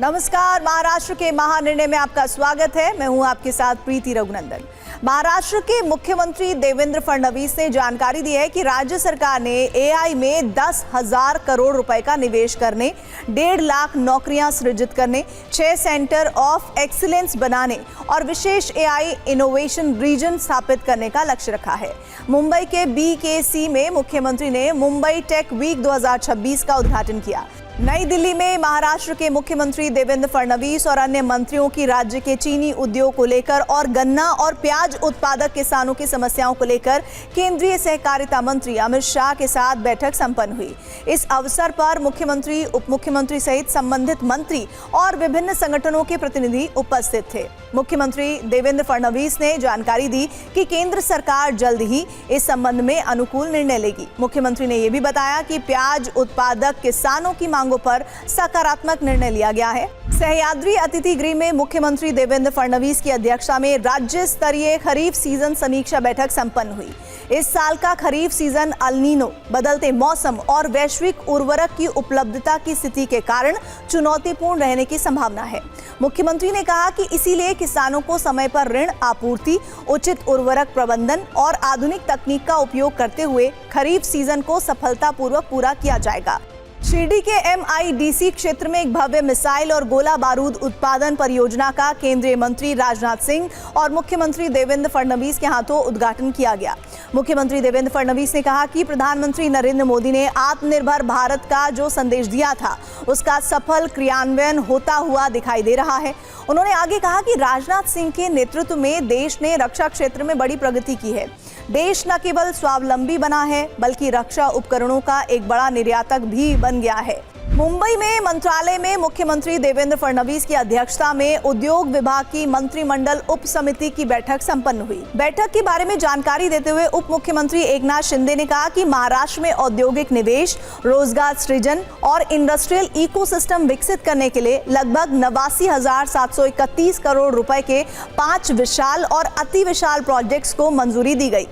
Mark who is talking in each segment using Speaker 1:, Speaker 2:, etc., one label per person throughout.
Speaker 1: नमस्कार, महाराष्ट्र के महानिर्णय में आपका स्वागत है। मैं हूं आपके साथ प्रीति रघुनंदन। महाराष्ट्र के मुख्यमंत्री देवेंद्र फडणवीस ने जानकारी दी है कि राज्य सरकार ने एआई में 10,000 करोड़ रुपए का निवेश करने, 1.5 लाख नौकरियां सृजित करने, 6 सेंटर ऑफ एक्सीलेंस बनाने और विशेष एआई इनोवेशन रीजन स्थापित करने का लक्ष्य रखा है। मुंबई के BKC में मुख्यमंत्री ने मुंबई टेक वीक 2026 का उद्घाटन किया। नई दिल्ली में महाराष्ट्र के मुख्यमंत्री देवेंद्र फडणवीस और अन्य मंत्रियों की राज्य के चीनी उद्योग को लेकर और गन्ना और प्याज उत्पादक किसानों की समस्याओं को लेकर केंद्रीय सहकारिता मंत्री अमित शाह के साथ बैठक संपन्न हुई। इस अवसर पर मुख्यमंत्री, उप मुख्यमंत्री सहित संबंधित मंत्री और विभिन्न संगठनों के प्रतिनिधि उपस्थित थे। मुख्यमंत्री देवेंद्र फडणवीस ने जानकारी दी कि केंद्र सरकार जल्द ही इस संबंध में अनुकूल निर्णय लेगी। मुख्यमंत्री ने यह भी बताया कि प्याज उत्पादक किसानों की मांगों पर सकारात्मक निर्णय लिया गया है। सह्याद्री अतिथि गृह में मुख्यमंत्री देवेंद्र फडणवीस की अध्यक्षता में राज्य स्तरीय खरीफ सीजन समीक्षा बैठक संपन्न हुई। इस साल का खरीफ सीजन अल नीनो, बदलते मौसम और वैश्विक उर्वरक की उपलब्धता की स्थिति के कारण चुनौतीपूर्ण रहने की संभावना है। मुख्यमंत्री ने कहा कि इसीलिए किसानों को समय पर ऋण आपूर्ति, उचित उर्वरक प्रबंधन और आधुनिक तकनीक का उपयोग करते हुए खरीफ सीजन को सफलतापूर्वक पूरा किया जाएगा। शिरडी के MIDC क्षेत्र में एक भव्य मिसाइल और गोला बारूद उत्पादन परियोजना का केंद्रीय मंत्री राजनाथ सिंह और मुख्यमंत्री देवेंद्र फडणवीस के हाथों उद्घाटन किया गया। मुख्यमंत्री देवेंद्र फडणवीस ने कहा कि प्रधानमंत्री नरेंद्र मोदी ने आत्मनिर्भर भारत का जो संदेश दिया था, उसका सफल क्रियान्वयन होता हुआ दिखाई दे रहा है। उन्होंने आगे कहा कि राजनाथ सिंह के नेतृत्व में देश ने रक्षा क्षेत्र में बड़ी प्रगति की है। देश न केवल स्वावलंबी बना है, बल्कि रक्षा उपकरणों का एक बड़ा निर्यातक भी बन गया है। मुंबई में मंत्रालय में मुख्यमंत्री देवेंद्र फडणवीस की अध्यक्षता में उद्योग विभाग की मंत्रिमंडल उप समिति की बैठक संपन्न हुई। बैठक के बारे में जानकारी देते हुए उप मुख्यमंत्री एकनाथ शिंदे ने कहा कि महाराष्ट्र में औद्योगिक निवेश, रोजगार सृजन और इंडस्ट्रियल इकोसिस्टम विकसित करने के लिए लगभग 89,731 करोड़ रुपए के 5 विशाल और अति विशाल प्रोजेक्ट्स को मंजूरी दी गई।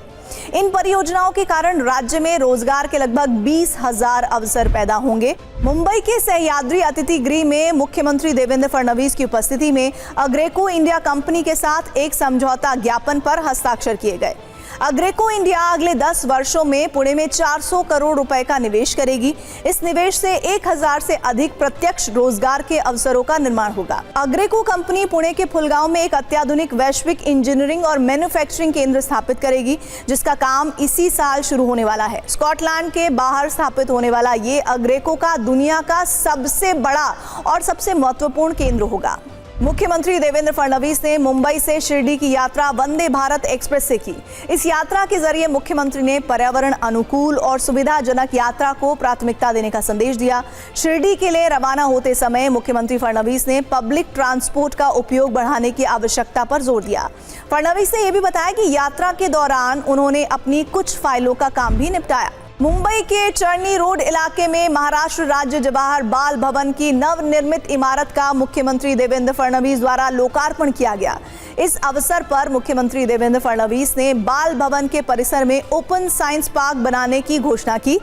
Speaker 1: इन परियोजनाओं के कारण राज्य में रोजगार के लगभग 20,000 अवसर पैदा होंगे। मुंबई के सह्याद्री अतिथि गृह में मुख्यमंत्री देवेंद्र फडणवीस की उपस्थिति में अग्रेको इंडिया कंपनी के साथ एक समझौता ज्ञापन पर हस्ताक्षर किए गए। अग्रेको इंडिया अगले 10 वर्षों में पुणे में 400 करोड़ रुपए का निवेश करेगी। इस निवेश से 1,000 से अधिक प्रत्यक्ष रोजगार के अवसरों का निर्माण होगा। अग्रेको कंपनी पुणे के फुलगांव में एक अत्याधुनिक वैश्विक इंजीनियरिंग और मैन्युफैक्चरिंग केंद्र स्थापित करेगी, जिसका काम इसी साल शुरू होने वाला है। स्कॉटलैंड के बाहर स्थापित होने वाला ये अग्रेको का दुनिया का सबसे बड़ा और सबसे महत्वपूर्ण केंद्र होगा। मुख्यमंत्री देवेंद्र फडणवीस ने मुंबई से शिरडी की यात्रा वंदे भारत एक्सप्रेस से की। इस यात्रा के जरिए मुख्यमंत्री ने पर्यावरण अनुकूल और सुविधाजनक यात्रा को प्राथमिकता देने का संदेश दिया। शिरडी के लिए रवाना होते समय मुख्यमंत्री फडणवीस ने पब्लिक ट्रांसपोर्ट का उपयोग बढ़ाने की आवश्यकता पर जोर दिया। फडणवीस ने यह भी बताया कि यात्रा के दौरान उन्होंने अपनी कुछ फाइलों का काम भी निपटाया। मुंबई के चर्नी रोड इलाके में महाराष्ट्र राज्य जवाहर बाल भवन की नवनिर्मित इमारत का मुख्यमंत्री देवेंद्र फडणवीस द्वारा लोकार्पण किया गया। इस अवसर पर मुख्यमंत्री देवेंद्र फडणवीस ने बाल भवन के परिसर में ओपन साइंस पार्क बनाने की घोषणा की।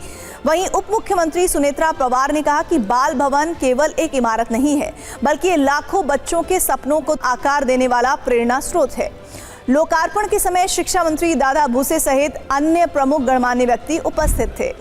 Speaker 1: वहीं उप मुख्यमंत्री सुनेत्रा पवार ने कहा कि बाल भवन केवल एक इमारत नहीं है, बल्कि ये लाखों बच्चों के सपनों को आकार देने वाला प्रेरणा स्रोत है। लोकार्पण के समय शिक्षा मंत्री दादा भूसे सहित अन्य प्रमुख गणमान्य व्यक्ति उपस्थित थे।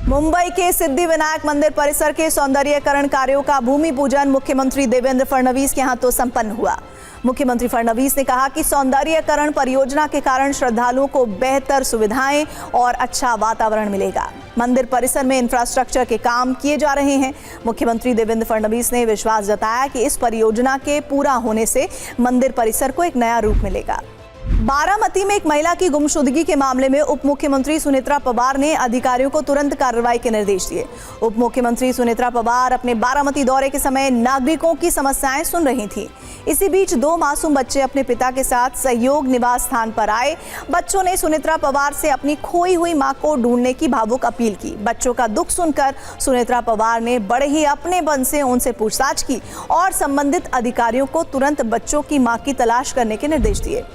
Speaker 1: मुंबई के सिद्धिविनायक मंदिर परिसर के सौंदर्यीकरण कार्यों का भूमि पूजन मुख्यमंत्री देवेंद्र फडणवीस के हाथों संपन्न हुआ। मुख्यमंत्री फडणवीस ने कहा कि सौंदर्यीकरण परियोजना के कारण श्रद्धालुओं को बेहतर सुविधाएं और अच्छा वातावरण मिलेगा। मंदिर परिसर में इंफ्रास्ट्रक्चर के काम किए जा रहे हैं। मुख्यमंत्री देवेंद्र फडणवीस ने विश्वास जताया कि इस परियोजना के पूरा होने से मंदिर परिसर को एक नया रूप मिलेगा। बारामती में एक महिला की गुमशुदगी के मामले में उप मुख्यमंत्री सुनेत्रा पवार ने अधिकारियों को तुरंत कार्रवाई के निर्देश दिए। उप मुख्यमंत्री सुनेत्रा पवार अपने बारामती दौरे के समय नागरिकों की समस्याएं सुन रही थीं। इसी बीच 2 मासूम बच्चे अपने पिता के साथ सहयोग निवास स्थान पर आए। बच्चों ने सुनेत्रा पवार से अपनी खोई हुई मां को ढूंढने की भावुक अपील की। बच्चों का दुख सुनकर सुनेत्रा पवार ने बड़े ही अपनेपन से उनसे पूछताछ की और संबंधित अधिकारियों को तुरंत बच्चों की मां की तलाश करने के निर्देश दिए।